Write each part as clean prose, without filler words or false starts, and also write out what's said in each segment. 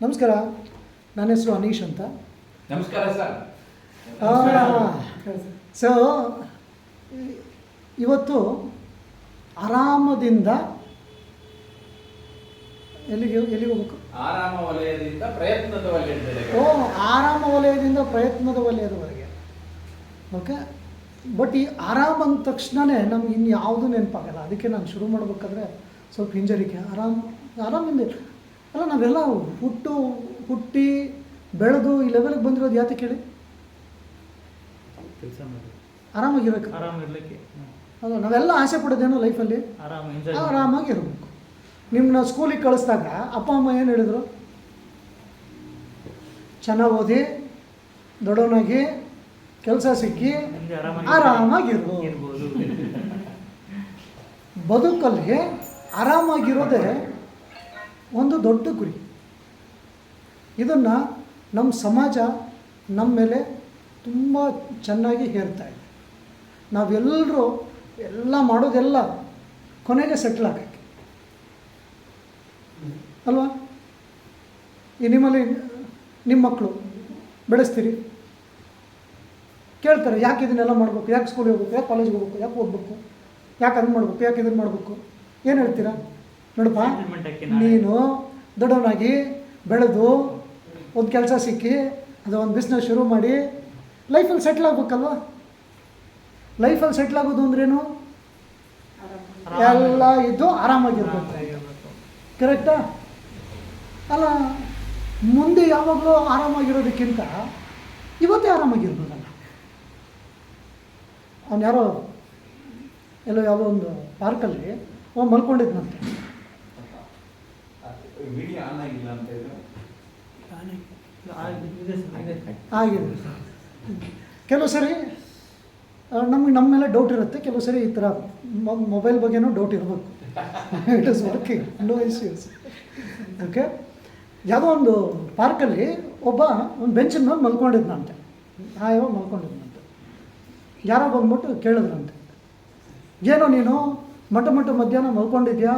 ನಮಸ್ಕಾರ, ನನ್ನ ಹೆಸರು ಅನೀಶ್ ಅಂತ. ನಮಸ್ಕಾರ ಸರ್. ಸೊ ಇವತ್ತು ಆರಾಮದಿಂದ ಎಲ್ಲಿಗೆ ಹೋಗ್ಬೇಕು? ಆರಾಮ ವಲಯದಿಂದ ಪ್ರಯತ್ನದ ವಲಯದವರೆಗೆ. ಆರಾಮ ವಲಯದಿಂದ ಪ್ರಯತ್ನದ ವಲಯದವರೆಗೆ. ಓಕೆ, ಬಟ್ ಈ ಆರಾಮ ಅಂದ ತಕ್ಷಣವೇ ನಮ್ಗೆ ಇನ್ನು ಯಾವುದೂ ನೆನಪಾಗಲ್ಲ. ಅದಕ್ಕೆ ನಾನು ಶುರು ಮಾಡಬೇಕಾದ್ರೆ ಸ್ವಲ್ಪ ಹಿಂಜರಿಕೆ. ಆರಾಮಿಂದ ಅಲ್ಲ, ನಾವೆಲ್ಲ ಹುಟ್ಟಿ ಬೆಳೆದು ಈ ಲೆವೆಲ್ಗೆ ಬಂದಿರೋದು ಯಾತಕ್ಕೆ ಹೇಳಿ? ಆರಾಮಾಗಿರ್ಬೇಕು. ಅಲ್ಲ, ನಾವೆಲ್ಲ ಆಸೆ ಪಡೋದೇನೋ ಲೈಫಲ್ಲಿ ಆರಾಮಾಗಿರ್ಬೇಕು. ನಿಮ್ಮನ್ನ ಸ್ಕೂಲಿಗೆ ಕಳಿಸ್ದಾಗ ಅಪ್ಪ ಅಮ್ಮ ಏನು ಹೇಳಿದರು? ಚೆನ್ನಾಗಿ ಓದಿ, ದೊಡ್ಡವನಾಗಿ ಕೆಲಸ ಸಿಕ್ಕಿ ಆರಾಮಾಗಿರ್ಬೋದು. ಬದುಕಲ್ಲಿ ಆರಾಮಾಗಿರೋದೇ ಒಂದು ದೊಡ್ಡ ಗುರಿ. ಇದನ್ನು ನಮ್ಮ ಸಮಾಜ ನಮ್ಮ ಮೇಲೆ ತುಂಬ ಚೆನ್ನಾಗಿ ಹೇರ್ತಾ ಇದೆ. ನಾವೆಲ್ಲರೂ ಎಲ್ಲ ಮಾಡೋದೆಲ್ಲ ಕೊನೆಗೆ ಸೆಟ್ಲ್ ಆಗೋಕ್ಕೆ ಅಲ್ವಾ? ಈ ನಿಮ್ಮಲ್ಲಿ ನಿಮ್ಮ ಮಕ್ಕಳು ಬೆಳೆಸ್ತೀರಿ, ಕೇಳ್ತಾರೆ ಯಾಕೆ ಇದನ್ನೆಲ್ಲ ಮಾಡಬೇಕು, ಯಾಕೆ ಸ್ಕೂಲಿಗೆ ಹೋಗ್ಬೇಕು, ಯಾಕೆ ಕಾಲೇಜಿಗೆ ಹೋಗ್ಬೇಕು, ಯಾಕೆ ಓದಬೇಕು, ಯಾಕೆ ಅದನ್ನು ಮಾಡಬೇಕು, ಯಾಕೆ ಇದನ್ನು ಮಾಡಬೇಕು? ಏನು ಹೇಳ್ತೀರಾ? ನೋಡಪ್ಪ, ನೀನು ದೊಡ್ಡವನಾಗಿ ಬೆಳೆದು ಒಂದು ಕೆಲಸ ಸಿಕ್ಕಿ ಅದು ಒಂದು ಬಿಸ್ನೆಸ್ ಶುರು ಮಾಡಿ ಲೈಫಲ್ಲಿ ಸೆಟ್ಲ್ ಆಗ್ಬೇಕಲ್ವ? ಲೈಫಲ್ಲಿ ಸೆಟ್ಲ್ ಆಗೋದು ಅಂದ್ರೇನು? ಎಲ್ಲ ಇದ್ದು ಆರಾಮಾಗಿರ್ಬೇಕು. ಕರೆಕ್ಟಾ? ಅಲ್ಲ, ಮುಂದೆ ಯಾವಾಗಲೂ ಆರಾಮಾಗಿರೋದಕ್ಕಿಂತ ಇವತ್ತೇ ಆರಾಮಾಗಿರ್ಬೋದಲ್ಲ. ಅವನು ಯಾರೋ ಯಾವುದೋ ಒಂದು ಪಾರ್ಕಲ್ಲಿ ಮಲ್ಕೊಂಡಿದ್ನಂತೆ. ಆಗಿದೆ. ಕೆಲವು ಸರಿ ನಮ್ಮ ಮೇಲೆ ಡೌಟ್ ಇರುತ್ತೆ, ಕೆಲವು ಸರಿ ಈ ಥರ ಮೊಬೈಲ್ ಬಗ್ಗೆನೂ ಡೌಟ್ ಇರಬೇಕು. It is working, no issues. Okay, ಯಾವುದೋ ಒಂದು ಪಾರ್ಕಲ್ಲಿ ಒಂದು ಬೆಂಚಿನ ಮೇಲೆ ಮಲ್ಕೊಂಡಿದ್ನಂತೆ. ಯಾವಾಗ ಮಲ್ಕೊಂಡಿದ್ನಂತೆ, ಯಾರೋ ಬಂದ್ಬಿಟ್ಟು ಕೇಳಿದ್ರಂತೆ, ಏನೋ ನೀನು ಮಧ್ಯಾಹ್ನ ಮಲ್ಕೊಂಡಿದ್ಯಾ,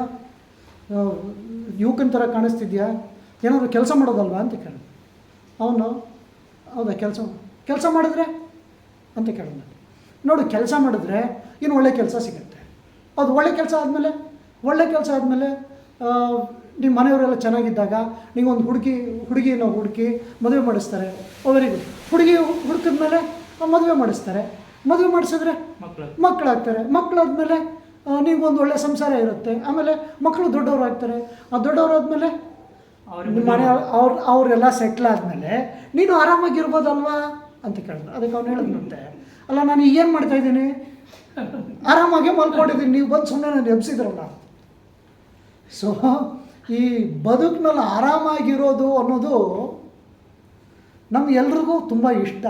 ಯುವಕನ ಥರ ಕಾಣಿಸ್ತಿದ್ಯಾ, ಏನಾದರೂ ಕೆಲಸ ಮಾಡೋದಲ್ವಾ ಅಂತ ಕೇಳಿದ. ಅವನು ಹೌದಾ, ಕೆಲಸ ಮಾಡಿದ್ರೆ ಅಂತ ಕೇಳಿದ. ನೋಡು, ಕೆಲಸ ಮಾಡಿದ್ರೆ ಇನ್ನು ಒಳ್ಳೆ ಕೆಲಸ ಸಿಗುತ್ತೆ. ಅದು ಒಳ್ಳೆ ಕೆಲಸ ಆದಮೇಲೆ ನಿಮ್ಮ ಮನೆಯವರೆಲ್ಲ ಚೆನ್ನಾಗಿದ್ದಾಗ ನೀವೊಂದು ಹುಡುಗಿನ ಹುಡುಕಿ ಮದುವೆ ಮಾಡಿಸ್ತಾರೆ. ಅವರಿಗೆ ಹುಡುಗಿ ಹುಡುಕಿದ್ಮೇಲೆ ಮದುವೆ ಮಾಡಿಸ್ತಾರೆ. ಮದುವೆ ಮಾಡಿಸಿದ್ರೆ ಮಕ್ಕಳಾಗ್ತಾರೆ. ಮಕ್ಕಳಾದ್ಮೇಲೆ ನಿಮಗೊಂದು ಒಳ್ಳೆ ಸಂಸಾರ ಇರುತ್ತೆ. ಆಮೇಲೆ ಮಕ್ಕಳು ದೊಡ್ಡವರಾಗ್ತಾರೆ. ದೊಡ್ಡವರಾದ್ಮೇಲೆ ನಿಮ್ಮ ಮನೆ ಅವರೆಲ್ಲ ಸೆಟ್ಲ್ ಆದಮೇಲೆ ನೀನು ಆರಾಮಾಗಿರ್ಬೋದಲ್ವಾ ಅಂತ ಕೇಳಿದ್ರು. ಅದಕ್ಕೆ ಅವ್ನು ಹೇಳಿದ್ನಂತೆ, ಅಲ್ಲ, ನಾನು ಏನು ಮಾಡ್ತಾಯಿದ್ದೀನಿ, ಆರಾಮಾಗೆ ಮಲ್ಕೊಂಡಿದ್ದೀನಿ, ನೀವು ಬಂದು ಸುಮ್ಮನೆ ನಾನು ಎಬ್ಸಿದ್ರಲ್ಲ. ಸೊ ಈ ಬದುಕಿನಲ್ಲಿ ಆರಾಮಾಗಿರೋದು ಅನ್ನೋದು ನಮಗೆಲ್ರಿಗೂ ತುಂಬ ಇಷ್ಟ.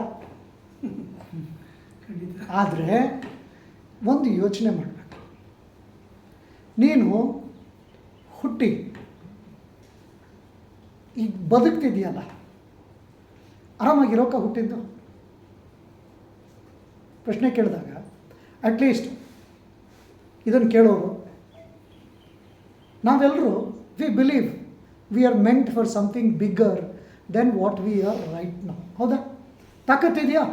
ಆದರೆ ಒಂದು ಯೋಚನೆ ಮಾಡಬೇಕು. ನೀನು ಹುಟ್ಟಿ ಈಗ ಬದುಕ್ತಿದೆಯಲ್ಲ, ಆರಾಮಾಗಿರೋಕೆ ಹುಟ್ಟಿದ್ದು? ಪ್ರಶ್ನೆ ಕೇಳಿದಾಗ ಅಟ್ಲೀಸ್ಟ್ ಇದನ್ನು ಕೇಳೋರು ನಾವೆಲ್ಲರೂ we believe we are meant for something bigger than what we are right now. ಹೌದಾ? ತಾಕತ್ತಿದೆಯಾ?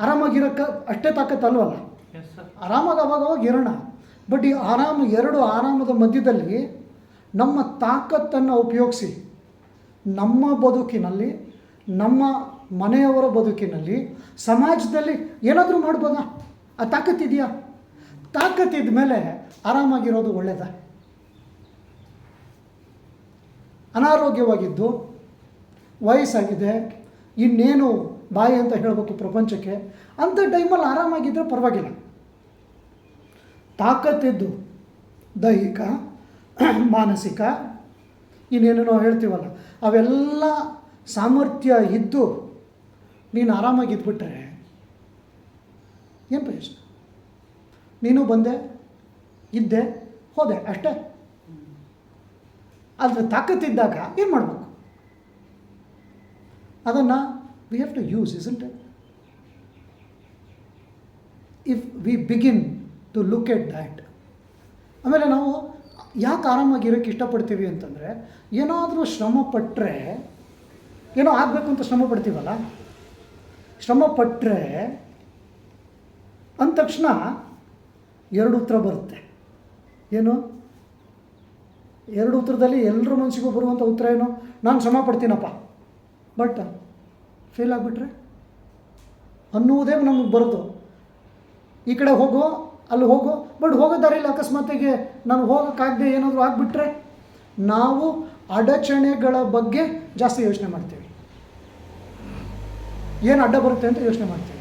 ಆರಾಮಾಗಿರೋಕ್ಕೆ ಅಷ್ಟೇ ತಾಕತ್ತಲ್ವಲ್ಲ. ಆರಾಮಾಗಿ ಅವಾಗ ಇರೋಣ. ಬಟ್ ಈ ಎರಡು ಆರಾಮದ ಮಧ್ಯದಲ್ಲಿ ನಮ್ಮ ತಾಕತ್ತನ್ನು ಉಪಯೋಗಿಸಿ ನಮ್ಮ ಬದುಕಿನಲ್ಲಿ, ನಮ್ಮ ಮನೆಯವರ ಬದುಕಿನಲ್ಲಿ, ಸಮಾಜದಲ್ಲಿ ಏನಾದರೂ ಮಾಡ್ಬೋದಾ? ಆ ತಾಕತ್ತಿದೆಯಾ? ತಾಕತ್ತಿದ ಮೇಲೆ ಆರಾಮಾಗಿರೋದು ಒಳ್ಳೆಯದಾ? ಅನಾರೋಗ್ಯವಾಗಿದ್ದು ವಯಸ್ಸಾಗಿದೆ, ಇನ್ನೇನು ಬಾಯಿ ಅಂತ ಹೇಳಬೇಕು ಪ್ರಪಂಚಕ್ಕೆ, ಅಂಥ ಟೈಮಲ್ಲಿ ಆರಾಮಾಗಿದ್ದರೆ ಪರವಾಗಿಲ್ಲ. ತಾಕತ್ತಿದ್ದು ದೈಹಿಕ, ಮಾನಸಿಕ, ಇನ್ನೇನೇನೋ ಹೇಳ್ತೀವಲ್ಲ, ಅವೆಲ್ಲ ಸಾಮರ್ಥ್ಯ ಇದ್ದು ನೀನು ಆರಾಮಾಗಿದ್ಬಿಟ್ರೆ ಏನು ಪ್ರಯೋಜನ? ನೀನು ಬಂದೆ, ಇದ್ದೆ, ಹೋದೆ, ಅಷ್ಟೇ. ಆದರೆ ತಾಕತ್ತಿದ್ದಾಗ ಏನು ಮಾಡಬೇಕು? ಅದನ್ನು we have to use, isn't it? If we begin to look at that, ಆಮೇಲೆ ನಾವು ಯಾಕೆ ಆರಾಮಾಗಿರೋಕ್ಕೆ ಇಷ್ಟಪಡ್ತೀವಿ ಅಂತಂದರೆ, ಏನಾದರೂ ಶ್ರಮ ಪಟ್ಟರೆ, ಏನೋ ಆಗಬೇಕು ಅಂತ ಶ್ರಮ ಪಡ್ತೀವಲ್ಲ, ಶ್ರಮ ಪಟ್ಟರೆ ಅಂದ ತಕ್ಷಣ ಎರಡು ಉತ್ತರ ಬರುತ್ತೆ. ಏನು? ಎರಡು ಉತ್ತರದಲ್ಲಿ ಎಲ್ಲರ ಮನಸ್ಸಿಗೂ ಬರುವಂಥ ಉತ್ತರ ಏನು? ನಾನು ಶ್ರಮ ಪಡ್ತೀನಪ್ಪ, ಬಟ್ ಫೇಲ್ ಆಗಿಬಿಟ್ರೆ ಅನ್ನುವುದೇ ನಮಗೆ ಬರೋದು. ಈ ಕಡೆ ಹೋಗೋ, ಅಲ್ಲಿ ಹೋಗೋ, ಬಟ್ ಹೋಗೋ ದಾರಿಯಲ್ಲಿ ಅಕಸ್ಮಾತಿಗೆ ನಾನು ಹೋಗೋಕ್ಕಾಗದೆ ಏನಾದರೂ ಆಗಿಬಿಟ್ರೆ ನಾವು ಅಡಚಣೆಗಳ ಬಗ್ಗೆ ಜಾಸ್ತಿ ಯೋಚನೆ ಮಾಡ್ತೀವಿ. ಏನು ಅಡ್ಡ ಬರುತ್ತೆ ಅಂತ ಯೋಚನೆ ಮಾಡ್ತೀವಿ.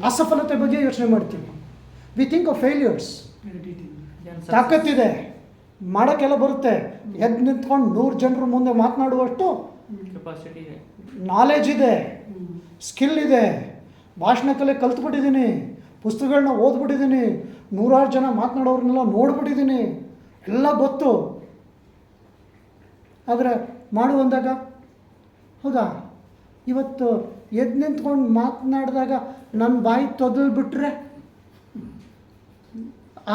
ಅಸಫಲತೆ ಬಗ್ಗೆ ಯೋಚನೆ ಮಾಡ್ತೀವಿ. We think of failures. ತಾಕತ್ತಿದೆ, ಮಾಡೋಕ್ಕೆಲ್ಲ ಬರುತ್ತೆ, ಎದ್ದು ನಿಂತ್ಕೊಂಡು 100 ಜನರ ಮುಂದೆ ಮಾತನಾಡುವಷ್ಟು ಕೆಪಾಸಿಟಿ ಇದೆ, ನಾಲೆಜ್ ಇದೆ, ಸ್ಕಿಲ್ ಇದೆ, ಭಾಷಣ ಕಲೆ ಕಲ್ತ್ಬಿಟ್ಟಿದ್ದೀನಿ, ಪುಸ್ತಕಗಳನ್ನ ಓದ್ಬಿಟ್ಟಿದ್ದೀನಿ, 100 ಜನ ಮಾತನಾಡೋರನ್ನೆಲ್ಲ ನೋಡ್ಬಿಟ್ಟಿದ್ದೀನಿ, ಎಲ್ಲ ಗೊತ್ತು. ಆದರೆ ಮಾಡು ಅಂದಾಗ, ಹೌದಾ, ಇವತ್ತು ಎದ್ದು ನಿಂತ್ಕೊಂಡು ಮಾತನಾಡಿದಾಗ ನನ್ನ ಬಾಯಿ ತೊದಲ್ಬಿಟ್ರೆ,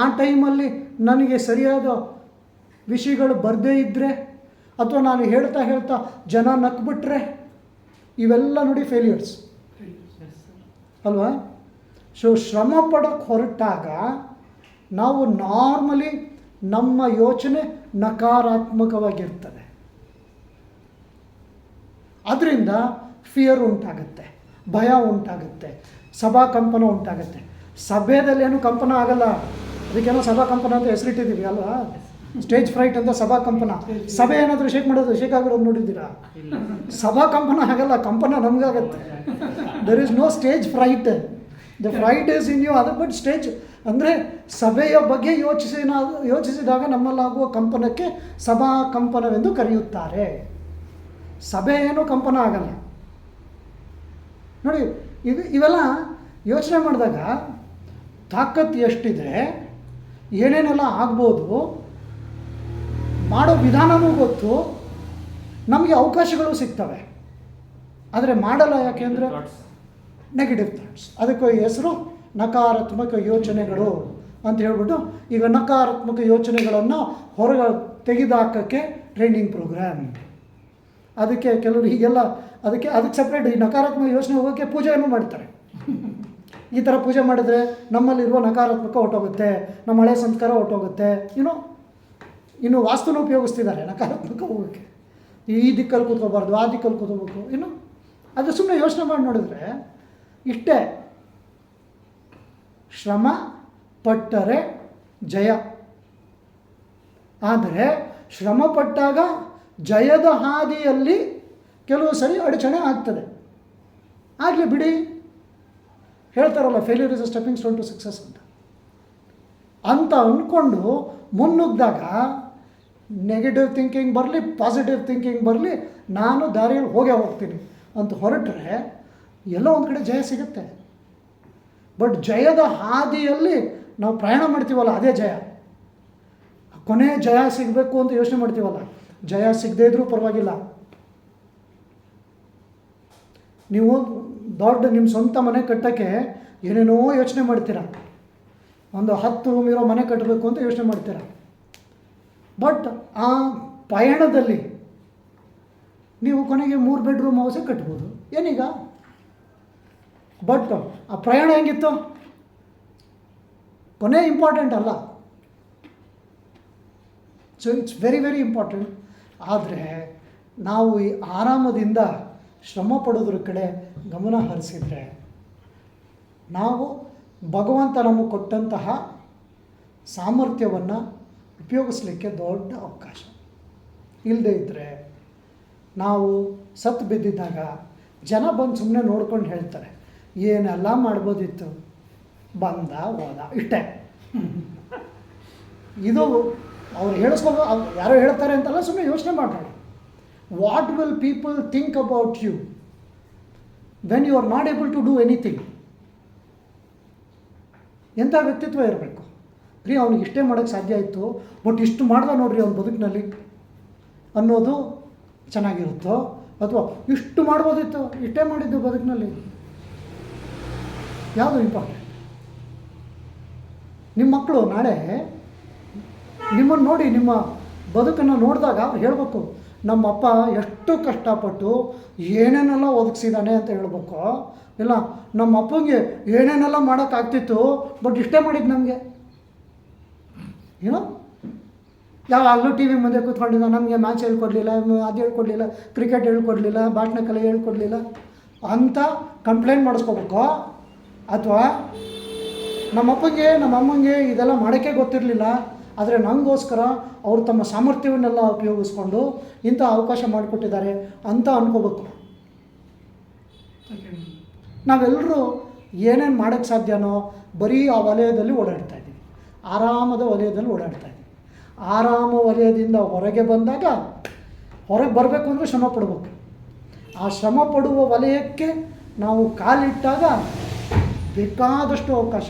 ಆ ಟೈಮಲ್ಲಿ ನನಗೆ ಸರಿಯಾದ ವಿಷಯಗಳು ಬರದೇ ಇದ್ದರೆ, ಅಥವಾ ನಾನು ಹೇಳ್ತಾ ಜನ ನಕ್ಬಿಟ್ರೆ, ಇವೆಲ್ಲ ನೋಡಿ ಫೇಲ್ಯೂರ್ಸ್ ಅಲ್ವಾ? ಸೊ ಶ್ರಮ ಪಡೋಕ್ಕೆ ಹೊರಟಾಗ ನಾವು ನಾರ್ಮಲಿ ನಮ್ಮ ಯೋಚನೆ ನಕಾರಾತ್ಮಕವಾಗಿರ್ತದೆ. ಅದರಿಂದ ಫಿಯರ್ ಉಂಟಾಗುತ್ತೆ, ಭಯ ಉಂಟಾಗುತ್ತೆ, ಸಭಾ ಕಂಪನ ಉಂಟಾಗುತ್ತೆ. ಸಭೆಯಲ್ಲಿ ಏನು ಕಂಪನ ಆಗಲ್ಲ, ಅದಕ್ಕೇನೋ ಸಭಾ ಕಂಪನ ಅಂತ ಹೆಸರಿಟ್ಟಿದ್ದೀವಿ ಅಲ್ವಾ? ಸ್ಟೇಜ್ ಫ್ರೈಟ್ ಅಂತ ಸಭಾ ಕಂಪನ. ಸಭೆ ಏನಾದರೂ ಶೇಕ್ ಮಾಡೋದು, ಶೇಕ್ ಆಗಿರೋದು ನೋಡಿದ್ದೀರಾ? ಸಭಾ ಕಂಪನ ಆಗಲ್ಲ, ಕಂಪನ ನಮಗಾಗತ್ತೆ. There is no stage fright. The fright is in you. ಅದು ಬಟ್ ಸ್ಟೇಜ್ ಅಂದರೆ ಸಭೆಯ ಬಗ್ಗೆ ಯೋಚಿಸಿದಾಗ ನಮ್ಮಲ್ಲಾಗುವ ಕಂಪನಕ್ಕೆ ಸಭಾ ಕಂಪನವೆಂದು ಕರೆಯುತ್ತಾರೆ. ಸಭೆ ಏನೂ ಕಂಪನ ಆಗಲ್ಲ ನೋಡಿ. ಇವೆಲ್ಲ ಯೋಚನೆ ಮಾಡಿದಾಗ ತಾಕತ್ತು ಎಷ್ಟಿದೆ, ಏನೇನೆಲ್ಲ ಆಗ್ಬೋದು, ಮಾಡೋ ವಿಧಾನವೂ ಗೊತ್ತು, ನಮಗೆ ಅವಕಾಶಗಳು ಸಿಗ್ತವೆ. ಆದರೆ ಮಾಡಲ್ಲ. ಯಾಕೆ ಅಂದರೆ ನೆಗೆಟಿವ್ ಥಾಟ್ಸ್. ಅದಕ್ಕೆ ಹೆಸರು ನಕಾರಾತ್ಮಕ ಯೋಚನೆಗಳು ಅಂತ ಹೇಳ್ಬಿಟ್ಟು, ಈಗ ನಕಾರಾತ್ಮಕ ಯೋಚನೆಗಳನ್ನು ಹೊರಗೆ ತೆಗೆದುಹಾಕೋಕ್ಕೆ ಟ್ರೈನಿಂಗ್ ಪ್ರೋಗ್ರಾಮ್. ಅದಕ್ಕೆ ಕೆಲವರು ಹೀಗೆಲ್ಲ ಅದಕ್ಕೆ ಸಪ್ರೇಟ್ ಈ ನಕಾರಾತ್ಮಕ ಯೋಚನೆ ಹೋಗೋಕ್ಕೆ ಪೂಜೆಯನ್ನು ಮಾಡ್ತಾರೆ. ಈ ಥರ ಪೂಜೆ ಮಾಡಿದ್ರೆ ನಮ್ಮಲ್ಲಿರುವ ನಕಾರಾತ್ಮಕ ಹೊಟ್ಟೋಗುತ್ತೆ, ನಮ್ಮ ಹಳೆ ಸಂಸ್ಕಾರ ಹೊಟ್ಟೋಗುತ್ತೆ. ಇನ್ನು ವಾಸ್ತುನ ಉಪಯೋಗಿಸ್ತಿದ್ದಾರೆ ನಕಾರಾತ್ಮಕ ಹೋಗೋಕ್ಕೆ. ಈ ದಿಕ್ಕಲ್ಲಿ ಕೂತ್ಕೋಬಾರ್ದು, ಆ ದಿಕ್ಕಲ್ಲಿ ಕೂತ್ಕೋಬೇಕು. ಅದು ಸುಮ್ಮನೆ ಯೋಚನೆ ಮಾಡಿ ನೋಡಿದ್ರೆ ಇಷ್ಟೇ. ಶ್ರಮ ಪಟ್ಟರೆ ಜಯ. ಆದರೆ ಶ್ರಮ ಪಟ್ಟಾಗ ಜಯದ ಹಾದಿಯಲ್ಲಿ ಕೆಲವು ಸರಿ ಅಡಚಣೆ ಆಗ್ತದೆ. ಆಗಲಿ ಬಿಡಿ, ಹೇಳ್ತಾರಲ್ಲ failure is a stepping stone to success ಅಂತ ಅಂದ್ಕೊಂಡು ಮುನ್ನುಗ್ಗಿದಾಗ ನೆಗೆಟಿವ್ ಥಿಂಕಿಂಗ್ ಬರಲಿ, ಪಾಸಿಟಿವ್ ಥಿಂಕಿಂಗ್ ಬರಲಿ, ನಾನು ದಾರಿಯಲ್ಲಿ ಹೋಗ್ತೀನಿ ಅಂತ ಹೊರಟ್ರೆ ಎಲ್ಲೋ ಒಂದು ಕಡೆ ಜಯ ಸಿಗುತ್ತೆ. ಬಟ್ ಜಯದ ಹಾದಿಯಲ್ಲಿ ನಾವು ಪ್ರಯಾಣ ಮಾಡ್ತೀವಲ್ಲ, ಅದೇ ಜಯ. ಕೊನೆ ಜಯ ಸಿಗಬೇಕು ಅಂತ ಯೋಚನೆ ಮಾಡ್ತೀವಲ್ಲ, ಜಯ ಸಿಗದೇ ಇದ್ರೂ ಪರವಾಗಿಲ್ಲ. ನೀವು ದೊಡ್ಡ ನಿಮ್ಮ ಸ್ವಂತ ಮನೆ ಕಟ್ಟೋಕ್ಕೆ ಏನೇನೋ ಯೋಚನೆ ಮಾಡ್ತೀರ. ಒಂದು 10 ರೂಮ್ ಇರೋ ಮನೆ ಕಟ್ಟಬೇಕು ಅಂತ ಯೋಚನೆ ಮಾಡ್ತೀರ. ಬಟ್ ಆ ಪಯಣದಲ್ಲಿ ನೀವು ಕೊನೆಗೆ 3 ಬೆಡ್ರೂಮ್ ಹೌಸೇ ಕಟ್ಬೋದು. ಏನೀಗ? ಬಟ್ ಆ ಪ್ರಯಾಣ ಹೆಂಗಿತ್ತು? ಕೊನೆ ಇಂಪಾರ್ಟೆಂಟ್ ಅಲ್ಲ. So it's very very important. ಆದರೆ ನಾವು ಈ ಆರಾಮದಿಂದ ಶ್ರಮ ಪಡೋದ್ರ ಕಡೆ ಗಮನ ಹರಿಸಿದರೆ ನಾವು ಭಗವಂತ ನಮಗೆ ಕೊಟ್ಟಂತಹ ಸಾಮರ್ಥ್ಯವನ್ನು ಉಪಯೋಗಿಸ್ಲಿಕ್ಕೆ ದೊಡ್ಡ ಅವಕಾಶ. ಇಲ್ಲದೇ ಇದ್ದರೆ ನಾವು ಸತ್ತು ಬಿದ್ದಿದ್ದಾಗ ಜನ ಬಂದು ಸುಮ್ಮನೆ ನೋಡ್ಕೊಂಡು ಹೇಳ್ತಾರೆ, ಏನೆಲ್ಲ ಮಾಡ್ಬೋದಿತ್ತು, ಬಂದ ಹೋದ, ಇಷ್ಟೇ. ಇದು ಅವ್ರು ಯಾರೋ ಹೇಳ್ತಾರೆ ಅಂತಲ್ಲ, ಸುಮ್ಮನೆ ಯೋಚನೆ ಮಾಡೋಣ. What will people think about you when you are not able to do anything? ಎಂಥ ವ್ಯಕ್ತಿತ್ವ ಇರಬೇಕು ರೀ, ಅವ್ನಿಗೆ ಇಷ್ಟೇ ಮಾಡೋಕ್ಕೆ ಸಾಧ್ಯ ಇತ್ತು, ಬಟ್ ಇಷ್ಟು ಮಾಡ್ದ ನೋಡ್ರಿ ಅವ್ನ ಬದುಕಿನಲ್ಲಿ ಅನ್ನೋದು ಚೆನ್ನಾಗಿರುತ್ತೋ, ಅಥವಾ ಇಷ್ಟು ಮಾಡ್ಬೋದಿತ್ತು, ಇಷ್ಟೇ ಮಾಡಿದ್ದು ಬದುಕಿನಲ್ಲಿ, ಯಾವುದು ಇಂಪಾರ್ಟೆಂಟ್? ನಿಮ್ಮ ಮಕ್ಕಳು ನಾಳೆ ನಿಮ್ಮನ್ನು ನೋಡಿ, ನಿಮ್ಮ ಬದುಕನ್ನು ನೋಡಿದಾಗ ಅವ್ರು ಹೇಳಬೇಕು, ನಮ್ಮಪ್ಪ ಎಷ್ಟು ಕಷ್ಟಪಟ್ಟು ಏನೇನೆಲ್ಲ ಒದಗಿಸಿದ್ದಾನೆ ಅಂತ ಹೇಳ್ಬೇಕು. ಇಲ್ಲ, ನಮ್ಮ ಅಪ್ಪಂಗೆ ಏನೇನೆಲ್ಲ ಮಾಡೋಕ್ಕಾಗ್ತಿತ್ತು, ಬಟ್ ಇಷ್ಟೇ ಮಾಡಿದ್ದು ನಮಗೆ. ಏನೋ ಯಾವಾಗಲೂ ಟಿ ವಿ ಮುಂದೆ ಕೂತ್ಕೊಂಡಿದ್ದ, ನಮಗೆ ಮ್ಯಾಚ್ ಹೇಳ್ಕೊಡ್ಲಿಲ್ಲ, ಅದು ಹೇಳ್ಕೊಡ್ಲಿಲ್ಲ, ಕ್ರಿಕೆಟ್ ಹೇಳ್ಕೊಡ್ಲಿಲ್ಲ, ಭಾಷಣ ಕಲೆ ಹೇಳ್ಕೊಡ್ಲಿಲ್ಲ ಅಂತ ಕಂಪ್ಲೇಂಟ್ ಮಾಡಿಸ್ಕೋಬೇಕು. ಅಥವಾ ನಮ್ಮಪ್ಪಂಗೆ ನಮ್ಮ ಅಮ್ಮಂಗೆ ಇದೆಲ್ಲ ಮಾಡೋಕ್ಕೆ ಗೊತ್ತಿರಲಿಲ್ಲ, ಆದರೆ ನನಗೋಸ್ಕರ ಅವರು ತಮ್ಮ ಸಾಮರ್ಥ್ಯವನ್ನೆಲ್ಲ ಉಪಯೋಗಿಸ್ಕೊಂಡು ಇಂಥ ಅವಕಾಶ ಮಾಡಿಕೊಟ್ಟಿದ್ದಾರೆ ಅಂತ ಅನ್ಕೋಬೇಕು. ನಾವೆಲ್ಲರೂ ಏನೇನು ಮಾಡೋಕ್ಕೆ ಸಾಧ್ಯನೋ ಬರೀ ಆ ವಲಯದಲ್ಲಿ ಓಡಾಡ್ತಾ ಇದ್ದೀವಿ, ಆರಾಮದ ವಲಯದಲ್ಲಿ ಓಡಾಡ್ತಾ ಇದ್ದೀವಿ. ಆರಾಮ ವಲಯದಿಂದ ಹೊರಗೆ ಬಂದಾಗ, ಹೊರಗೆ ಬರಬೇಕು ಅಂದರೆ ಶ್ರಮ ಪಡಬೇಕು. ಆ ಶ್ರಮ ಪಡುವ ವಲಯಕ್ಕೆ ನಾವು ಕಾಲಿಟ್ಟಾಗ ಬೇಕಾದಷ್ಟು ಅವಕಾಶ,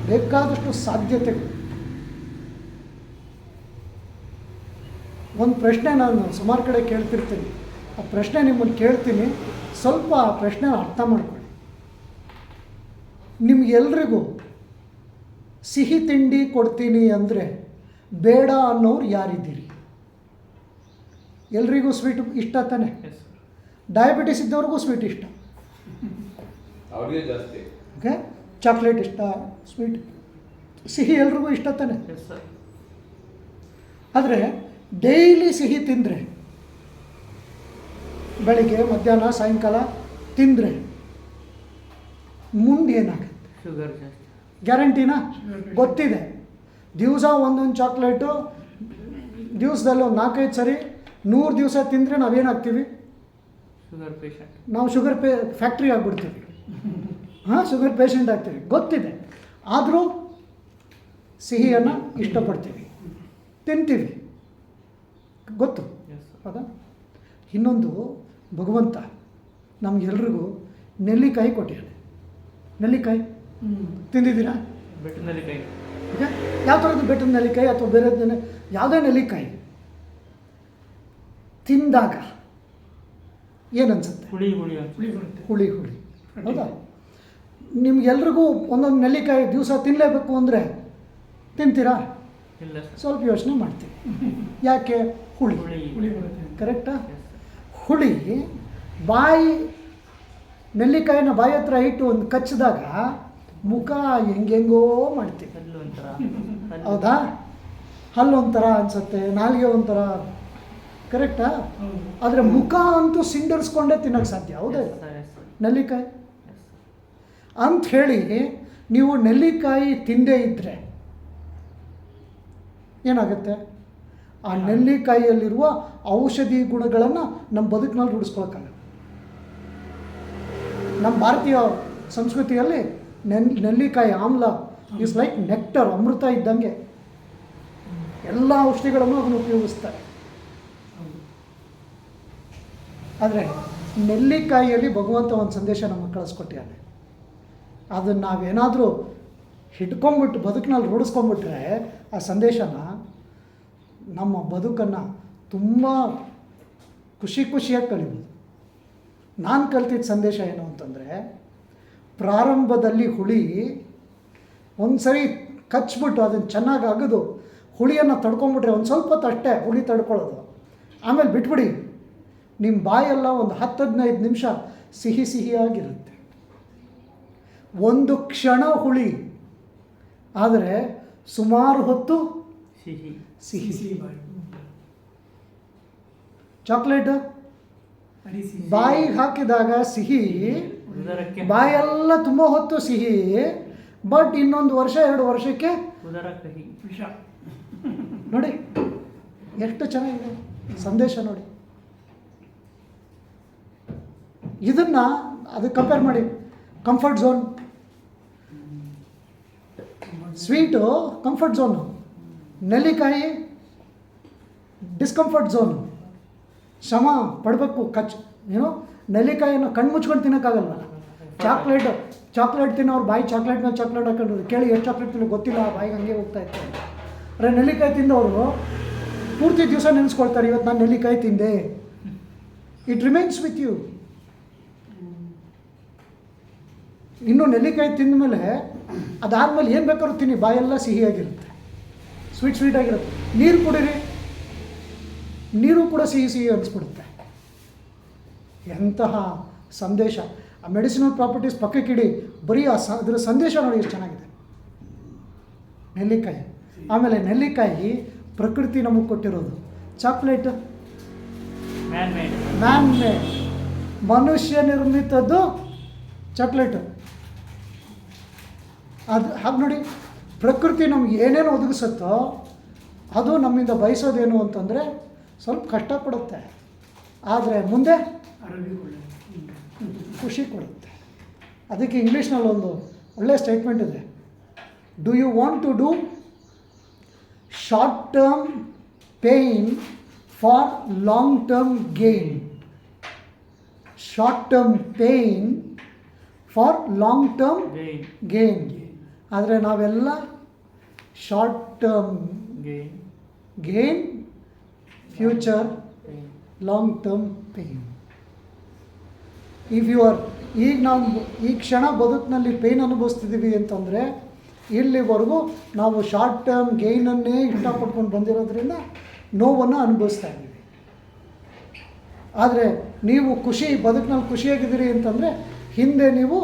ಬೇಕಾದಷ್ಟು ಸಾಧ್ಯತೆಗಳು. ಒಂದು ಪ್ರಶ್ನೆ ನಾನು ಸುಮಾರು ಕಡೆ ಕೇಳ್ತಿರ್ತೀನಿ, ಆ ಪ್ರಶ್ನೆ ನಿಮ್ಮನ್ನು ಕೇಳ್ತೀನಿ, ಸ್ವಲ್ಪ ಆ ಪ್ರಶ್ನೆ ಅರ್ಥ ಮಾಡ್ಕೊಳ್ಳಿ. ನಿಮಗೆಲ್ರಿಗೂ ಸಿಹಿ ತಿಂಡಿ ಕೊಡ್ತೀನಿ ಅಂದರೆ ಬೇಡ ಅನ್ನೋರು ಯಾರಿದ್ದೀರಿ? ಎಲ್ರಿಗೂ ಸ್ವೀಟ್ ಇಷ್ಟ ತಾನೆ? ಡಯಾಬಿಟಿಸ್ ಇದ್ದವ್ರಿಗೂ ಸ್ವೀಟ್ ಇಷ್ಟ, ಅವ್ರಿಗೆ ಜಾಸ್ತಿ. ಓಕೆ, ಚಾಕ್ಲೇಟ್ ಇಷ್ಟ, ಸ್ವೀಟ್, ಸಿಹಿ ಎಲ್ರಿಗೂ ಇಷ್ಟ ತಾನೆ? ಆದರೆ ಡೈಲಿ ಸಿಹಿ ತಿಂದರೆ, ಬೆಳಿಗ್ಗೆ ಮಧ್ಯಾಹ್ನ ಸಾಯಂಕಾಲ ತಿಂದರೆ ಮುಂದೆ ಏನಾಗುತ್ತೆ? ಶುಗರ್ ಜಾಸ್ತಿ. ಗ್ಯಾರಂಟಿನಾ? ಗೊತ್ತಿದೆ. ದಿವಸ ಒಂದೊಂದು ಚಾಕ್ಲೇಟು, ದಿವಸದಲ್ಲಿ ಒಂದು 4-5 ಸರಿ 100 ದಿವಸ ತಿಂದರೆ ನಾವೇನಾಗ್ತೀವಿ? Sugar patient. ನಾವು ಶುಗರ್ ಫ್ಯಾಕ್ಟ್ರಿ ಆಗಿಬಿಡ್ತೀವಿ. ಹಾಂ, ಶುಗರ್ ಪೇಷಂಟ್ ಆಗ್ತೀವಿ, ಗೊತ್ತಿದೆ. ಆದರೂ ಸಿಹಿಯನ್ನು ಇಷ್ಟಪಡ್ತೀವಿ, ತಿಂತೀವಿ, ಗೊತ್ತು. ಹೌದಾ? ಇನ್ನೊಂದು, ಭಗವಂತ ನಮಗೆಲ್ರಿಗೂ ನೆಲ್ಲಿಕಾಯಿ ಕೊಟ್ಟಿದ್ದಾನೆ. ನೆಲ್ಲಿಕಾಯಿ ತಿಂದಿದ್ದೀರಾ? ಬೆಟ್ಟದ ನೆಲ್ಲಿಕಾಯಿ. ಓಕೆ, ಯಾವ ಥರದ್ದು ಬೆಟ್ಟದ ನೆಲ್ಲಿಕಾಯಿ ಅಥವಾ ಬೇರೆ ಯಾವುದೇ ನೆಲ್ಲಿಕಾಯಿ ತಿಂದಾಗ ಏನನ್ಸುತ್ತೆ? ಹುಳಿ ಹುಳಿ ಹುಳಿ ಹುಳಿ. ಹೌದಾ? ನಿಮ್ಗೆಲ್ರಿಗೂ ಒಂದೊಂದು ನೆಲ್ಲಿಕಾಯಿ ದಿವಸ ತಿನ್ನಲೇಬೇಕು ಅಂದರೆ ತಿಂತೀರಾ? ಇಲ್ಲ ಸರ್. ಸ್ವಲ್ಪ ಯೋಚನೆ ಮಾಡ್ತೀವಿ. ಯಾಕೆ? ಹುಳಿ. ಹುಳಿ ಕರೆಕ್ಟಾ? ಹುಳಿ ಬಾಯಿ, ನೆಲ್ಲಿಕಾಯಿನ ಬಾಯಿ ಹತ್ರ ಇಟ್ಟು ಒಂದು ಕಚ್ಚಿದಾಗ ಮುಖ ಹೆಂಗೆಂಗೋ ಮಾಡ್ತೀವಿ. ಹಲ್ಲು ಒಂಥರ. ಹೌದಾ? ಹಲ್ಲು ಒಂಥರ ಅನಿಸುತ್ತೆ, ನಾಲಿಗೆ ಒಂಥರ, ಕರೆಕ್ಟಾ? ಆದರೆ ಮುಖ ಅಂತೂ ಸಿಂಡರ್ಸ್ಕೊಂಡೇ ತಿನ್ನೋಕ್ಕೆ ಸಾಧ್ಯ. ಹೌದಾ? ನೆಲ್ಲಿಕಾಯಿ ಅಂಥೇಳಿ ನೀವು ನೆಲ್ಲಿಕಾಯಿ ತಿಂದೇ ಇದ್ದರೆ ಏನಾಗುತ್ತೆ? ಆ ನೆಲ್ಲಿಕಾಯಿಯಲ್ಲಿರುವ ಔಷಧಿ ಗುಣಗಳನ್ನು ನಮ್ಮ ಬದುಕಿನಲ್ಲಿ ರೂಢಿಸ್ಕೊಳಕ್ಕಾಗಲ್ಲ. ನಮ್ಮ ಭಾರತೀಯ ಸಂಸ್ಕೃತಿಯಲ್ಲಿ ನೆಲ್ಲಿಕಾಯಿ ಆಮ್ಲ ಇಸ್ ಲೈಕ್ ನೆಕ್ಟರ್, ಅಮೃತ ಇದ್ದಂಗೆ. ಎಲ್ಲ ಔಷಧಿಗಳನ್ನು ಅದನ್ನು ಉಪಯೋಗಿಸ್ತಾರೆ. ಆದರೆ ನೆಲ್ಲಿಕಾಯಿಯಲ್ಲಿ ಭಗವಂತ ಒಂದು ಸಂದೇಶ ನಮಗೆ ಕಳಿಸ್ಕೊಟ್ಟಿದ್ದಾನೆ. ಅದನ್ನು ನಾವೇನಾದರೂ ಹಿಡ್ಕೊಂಬಿಟ್ಟು ಬದುಕಿನಲ್ಲಿ ರೂಢಿಸ್ಕೊಂಬಿಟ್ರೆ ಆ ಸಂದೇಶನ ನಮ್ಮ ಬದುಕನ್ನು ತುಂಬ ಖುಷಿಯಾಗಿ ಕಳಿಬೋದು. ನಾನು ಕಲ್ತಿದ್ದ ಸಂದೇಶ ಏನು ಅಂತಂದರೆ, ಪ್ರಾರಂಭದಲ್ಲಿ ಹುಳಿ ಒಂದು ಸರಿ ಕಚ್ಬಿಟ್ಟು ಅದನ್ನು ಚೆನ್ನಾಗಿ ಅಗದು ಹುಳಿಯನ್ನು ತಡ್ಕೊಂಬಿಟ್ರೆ ಒಂದು ಸ್ವಲ್ಪ ಹೊತ್ತು ಅಷ್ಟೇ ಹುಳಿ ತಡ್ಕೊಳ್ಳೋದು, ಆಮೇಲೆ ಬಿಟ್ಬಿಡಿ. ನಿಮ್ಮ ಬಾಯೆಲ್ಲ ಒಂದು 10-15 ನಿಮಿಷ ಸಿಹಿಯಾಗಿರುತ್ತೆ. ಒಂದು ಕ್ಷಣ ಹುಳಿ, ಆದರೆ ಸುಮಾರು ಹೊತ್ತು ಸಿಹಿ. ಚಾಕ್ಲೇಟು ಬಾಯಿಗೆ ಹಾಕಿದಾಗ ಸಿಹಿ, ಬಾಯೆಲ್ಲ ತುಂಬ ಹೊತ್ತು ಸಿಹಿ, ಬಟ್ ಇನ್ನೊಂದು ವರ್ಷ 2 ವರ್ಷಕ್ಕೆ ನೋಡಿ ಎಷ್ಟು ಚೆನ್ನಾಗಿದೆ ಸಂದೇಶ. ನೋಡಿ, ಇದನ್ನು ಅದಕ್ಕೆ ಕಂಪೇರ್ ಮಾಡಿ. Comfort zone, sweet comfort zone, ನೆಲ್ಲಿಕಾಯಿ ಡಿಸ್ಕಂಫರ್ಟ್ ಝೋನು. ಶ್ರಮ ಪಡಬೇಕು, ನೆಲ್ಲಿಕಾಯಿಯನ್ನು ಕಣ್ಣು ಮುಚ್ಕೊಂಡು ತಿನ್ನೋಕ್ಕಾಗಲ್ವಲ್ಲ. ಚಾಕ್ಲೇಟ್ ತಿನ್ನೋರು ಬಾಯಿ ಚಾಕ್ಲೇಟ್ ಮೇಲೆ ಚಾಕ್ಲೇಟ್ ಹಾಕೊಂಡ್ರು, ಕೇಳಿ ಎಷ್ಟು ಚಾಕ್ಲೇಟ್ ತಿನ್ನೋ ಗೊತ್ತಿಲ್ಲ, ಬಾಯಿಗೆ ಹಂಗೆ ಹೋಗ್ತಾ ಇತ್ತು. ಆದರೆ ನೆಲ್ಲಿಕಾಯಿ ತಿಂದವರು ಪೂರ್ತಿ ದಿವಸ ನೆನೆಸ್ಕೊಳ್ತಾರೆ, ಇವತ್ತು ನಾನು ನೆಲ್ಲಿಕಾಯಿ ತಿಂದೆ. It remains with you. ಇನ್ನು ನೆಲ್ಲಿಕಾಯಿ ತಿಂದ ಮೇಲೆ ಅದಾದಮೇಲೆ ಏನು ಬೇಕಾದ್ರೂ ತಿನ್ನಿ, ಬಾಯೆಲ್ಲ ಸಿಹಿಯಾಗಿರುತ್ತೆ, ಸ್ವೀಟ್ ಆಗಿರುತ್ತೆ. ನೀರು ಕುಡೀರಿ, ನೀರು ಕೂಡ ಸಿಹಿ ಸಿಹಿ ಅನಿಸ್ಬಿಡುತ್ತೆ. ಎಂತಹ ಸಂದೇಶ! ಆ ಮೆಡಿಸಿನಲ್ ಪ್ರಾಪರ್ಟೀಸ್ ಪಕ್ಕಕ್ಕಿಡಿ, ಬರೀ ಅದರ ಸಂದೇಶ ನೋಡಿ ಎಷ್ಟು ಚೆನ್ನಾಗಿದೆ. ನೆಲ್ಲಿಕಾಯಿ. ಆಮೇಲೆ ನೆಲ್ಲಿಕಾಯಿ ಪ್ರಕೃತಿ ನಮಗೆ ಕೊಟ್ಟಿರೋದು. Chocolate man made. ಮನುಷ್ಯ ನಿರ್ಮಿತದ್ದು ಚಾಕ್ಲೇಟು. ಅದು ಹಾಗೆ ನೋಡಿ, ಪ್ರಕೃತಿ ನಮ್ಗೆ ಏನೇನು ಒದಗಿಸುತ್ತೋ ಅದು ನಮ್ಮಿಂದ ಬಯಸೋದೇನು ಅಂತಂದರೆ ಸ್ವಲ್ಪ ಕಷ್ಟ ಕೊಡುತ್ತೆ, ಆದರೆ ಮುಂದೆ ಖುಷಿ ಕೊಡುತ್ತೆ. ಅದಕ್ಕೆ ಇಂಗ್ಲೀಷ್ನಲ್ಲಿ ಒಂದು ಒಳ್ಳೆಯ ಸ್ಟೇಟ್ಮೆಂಟ್ ಇದೆ. Do you want to do short term pain for long term gain? Short term pain for long term gain. ಆದರೆ ನಾವೆಲ್ಲ short term gain, future long term pain. If you are ಈಗ ನಾವು ಈ ಕ್ಷಣ ಬದುಕಿನಲ್ಲಿ ಪೇಯ್ನ್ ಅನುಭವಿಸ್ತಿದ್ದೀವಿ ಅಂತಂದರೆ ಇಲ್ಲಿವರೆಗೂ ನಾವು ಶಾರ್ಟ್ ಟರ್ಮ್ ಗೇಯ್ನನ್ನೇ ಇಷ್ಟಪಟ್ಕೊಂಡು ಬಂದಿರೋದ್ರಿಂದ ನೋವನ್ನು ಅನುಭವಿಸ್ತಾ ಇದ್ದೀವಿ. ಆದರೆ ನೀವು ಬದುಕಿನಲ್ಲಿ ಖುಷಿಯಾಗಿದ್ದೀರಿ ಅಂತಂದರೆ ಹಿಂದೆ ನೀವು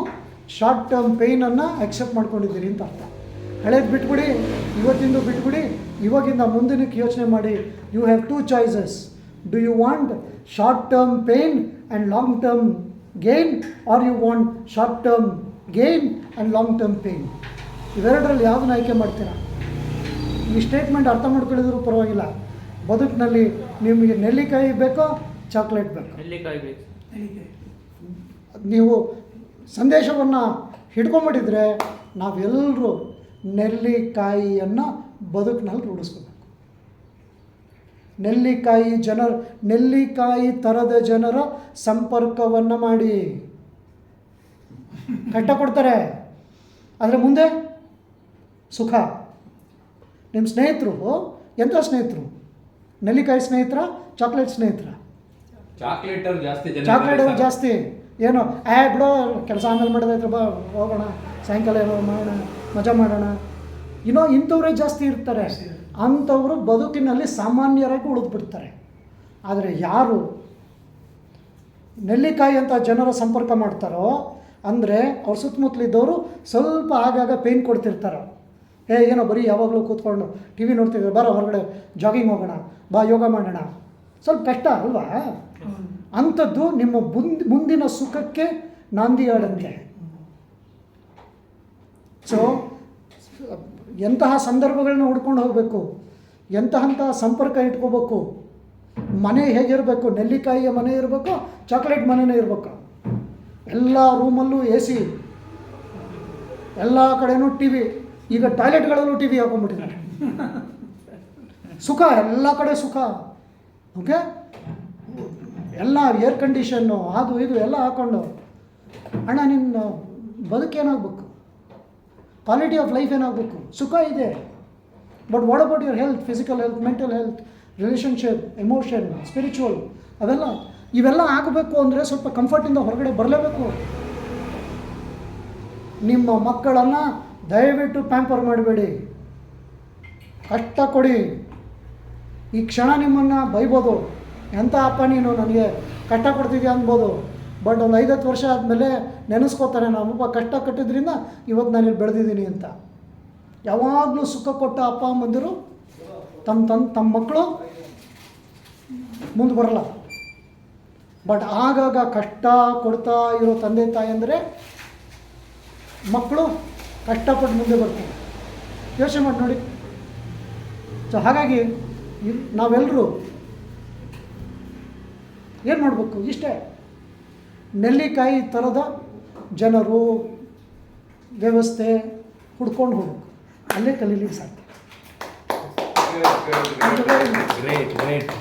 ಶಾರ್ಟ್ ಟರ್ಮ್ ಪೇಯ್ನನ್ನು ಅಕ್ಸೆಪ್ಟ್ ಮಾಡ್ಕೊಂಡಿದ್ದೀರಿ ಅಂತ ಅರ್ಥ. ಹಳೇದು ಬಿಟ್ಬಿಡಿ, ಇವತ್ತಿಂದು ಬಿಟ್ಬಿಡಿ, ಇವಾಗಿಂದ ಮುಂದಿನಕ್ಕೆ ಯೋಚನೆ ಮಾಡಿ. You have 2 choices. Do you want short term pain and long term gain, or you want short term gain and long term pain? ಇವೆರಡರಲ್ಲಿ ಯಾವುದನ್ನ ಆಯ್ಕೆ ಮಾಡ್ತೀರಾ? ಈ ಸ್ಟೇಟ್ಮೆಂಟ್ ಅರ್ಥ ಮಾಡ್ಕೊಳ್ಳಿದ್ರು ಪರವಾಗಿಲ್ಲ. ಬದುಕಿನಲ್ಲಿ ನಿಮಗೆ ನೆಲ್ಲಿಕಾಯಿ ಬೇಕೋ ಚಾಕ್ಲೇಟ್ ಬೇಕೋ? ನೆಲ್ಲಿಕಾಯಿ ಬೇಕು. ನೀವು ಸಂದೇಶವನ್ನು ಹಿಡ್ಕೊಂಬಿಟ್ಟಿದ್ರೆ ನಾವೆಲ್ಲರೂ ನೆಲ್ಲಿಕಾಯಿಯನ್ನು ಬದುಕಿನಲ್ಲಿ ರೂಢಿಸ್ಕೋಬೇಕು. ನೆಲ್ಲಿಕಾಯಿ ಥರದ ಜನರ ಸಂಪರ್ಕವನ್ನು ಮಾಡಿ. ಕಟ್ಟ ಕೊಡ್ತಾರೆ, ಆದರೆ ಮುಂದೆ ಸುಖ. ನಿಮ್ಮ ಸ್ನೇಹಿತರು ಎಂಥ ಸ್ನೇಹಿತರು? ನೆಲ್ಲಿಕಾಯಿ ಸ್ನೇಹಿತರ, ಚಾಕ್ಲೇಟ್ ಸ್ನೇಹಿತರ? ಚಾಕ್ಲೇಟ್ ಅವ್ರು ಜಾಸ್ತಿ. ಏನೋ ಬಿಡೋ ಕೆಲಸ ಆಮೇಲೆ ಮಾಡೋದಾಯ್ತು, ಬಾ ಹೋಗೋಣ, ಸಾಯಂಕಾಲ ಏನೋ ಮಾಡೋಣ, ಮಜಾ ಮಾಡೋಣ, ಇಂಥವರೇ ಜಾಸ್ತಿ ಇರ್ತಾರೆ. ಅಂಥವರು ಬದುಕಿನಲ್ಲಿ ಸಾಮಾನ್ಯರಾಗಿ ಉಳಿದ್ಬಿಡ್ತಾರೆ. ಆದರೆ ಯಾರು ನೆಲ್ಲಿಕಾಯಿ ಅಂತ ಜನರ ಸಂಪರ್ಕ ಮಾಡ್ತಾರೋ ಅಂದರೆ ಅವ್ರ ಸುತ್ತಮುತ್ತಲಿದ್ದವರು ಸ್ವಲ್ಪ ಆಗಾಗ ಪೇಯ್ನ್ ಕೊಡ್ತಿರ್ತಾರೆ. ಏನೋ ಬರೀ ಯಾವಾಗಲೂ ಕೂತ್ಕೊಂಡು ಟಿ ವಿ ನೋಡ್ತಿದ್ದಾರೆ, ಬರೋ ಹೊರಗಡೆ ಜಾಗಿಂಗ್ ಹೋಗೋಣ, ಬಾ ಯೋಗ ಮಾಡೋಣ, ಸ್ವಲ್ಪ ಕಷ್ಟ ಅಲ್ವಾ? ಅಂಥದ್ದು ನಿಮ್ಮ ಮುಂದಿನ ಸುಖಕ್ಕೆ ನಾಂದಿಯಾಡಂತೆ. ಸೊ ಎಂತಹ ಸಂದರ್ಭಗಳನ್ನ ಹುಡ್ಕೊಂಡು ಹೋಗಬೇಕು, ಎಂತಹ ಸಂಪರ್ಕ ಇಟ್ಕೋಬೇಕು, ಮನೆ ಹೇಗಿರಬೇಕು? ನೆಲ್ಲಿಕಾಯಿಯ ಮನೆ ಇರಬೇಕು, ಚಾಕ್ಲೇಟ್ ಮನೆಯೇ ಇರಬೇಕು. ಎಲ್ಲ ರೂಮಲ್ಲೂ AC, ಎಲ್ಲ ಕಡೆನೂ ಟಿ ವಿ. ಈಗ ಟಾಯ್ಲೆಟ್ಗಳಲ್ಲೂ ಟಿ ವಿ ಹಾಕೊಂಡ್ಬಿಟ್ಟಿದ್ದಾರೆ. ಸುಖ, ಎಲ್ಲ ಕಡೆ ಸುಖ. ಓಕೆ, ಎಲ್ಲ ಏರ್ ಕಂಡೀಷನ್ನು ಅದು ಇದು ಎಲ್ಲ ಹಾಕ್ಕೊಂಡು, ಅಣ್ಣ ನಿನ್ನ ಬದುಕೇನಾಗಬೇಕು? ಕ್ವಾಲಿಟಿ ಆಫ್ ಲೈಫ್ ಏನಾಗಬೇಕು? ಸುಖ ಇದೆ, but what about your health? Physical health, mental health, relationship, emotion, spiritual, ಇವೆಲ್ಲ ಆಗಬೇಕು ಅಂದರೆ ಸ್ವಲ್ಪ ಕಂಫರ್ಟಿಂದ ಹೊರಗಡೆ ಬರಲೇಬೇಕು. ನಿಮ್ಮ ಮಕ್ಕಳನ್ನು ದಯವಿಟ್ಟು ಪ್ಯಾಂಪರ್ ಮಾಡಬೇಡಿ, ಕಷ್ಟ ಕೊಡಿ. ಈ ಕ್ಷಣ ನಿಮ್ಮನ್ನು ಬೈಬೋದು, ಎಂಥ ಅಪ್ಪ ನೀನು ನನಗೆ ಕಷ್ಟ ಕೊಡ್ತಿದ್ಯಾ ಅನ್ಬೋದು. ಬಟ್ ಒಂದು 5-10 ವರ್ಷ ಆದಮೇಲೆ ನೆನೆಸ್ಕೋತಾರೆ, ನಮ್ಮಪ್ಪ ಕಷ್ಟ ಕಟ್ಟಿದ್ರಿಂದ ಇವತ್ತು ನಾನಿಲ್ಲಿ ಬೆಳೆದಿದ್ದೀನಿ ಅಂತ. ಯಾವಾಗಲೂ ಸುಖ ಕೊಟ್ಟ ಅಪ್ಪ ಅಮ್ಮಂದಿರು ತಮ್ಮ ಮಕ್ಕಳು ಮುಂದೆ ಬರಲ್ಲ. ಬಟ್ ಆಗಾಗ ಕಷ್ಟ ಕೊಡ್ತಾ ಇರೋ ತಂದೆ ತಾಯಿ ಮಕ್ಕಳು ಕಷ್ಟಪಟ್ಟು ಮುಂದೆ ಬರ್ತಾರೆ. ಯೋಚನೆ ಮಾಡಿ ನೋಡಿ. ಸೊ ಹಾಗಾಗಿ ನಾವೆಲ್ಲರೂ ಏನು ಮಾಡಬೇಕು? ಇಷ್ಟೇ, ನೆಲ್ಲಿಕಾಯಿ ಥರದ ಜನರು, ವ್ಯವಸ್ಥೆ ಹುಡ್ಕೊಂಡು ಹೋಗಬೇಕು. ಅಲ್ಲೇ ಕಲೀಲಿಕ್ಕೆ ಸಾಧ್ಯ. ಗ್ರೇಟ್.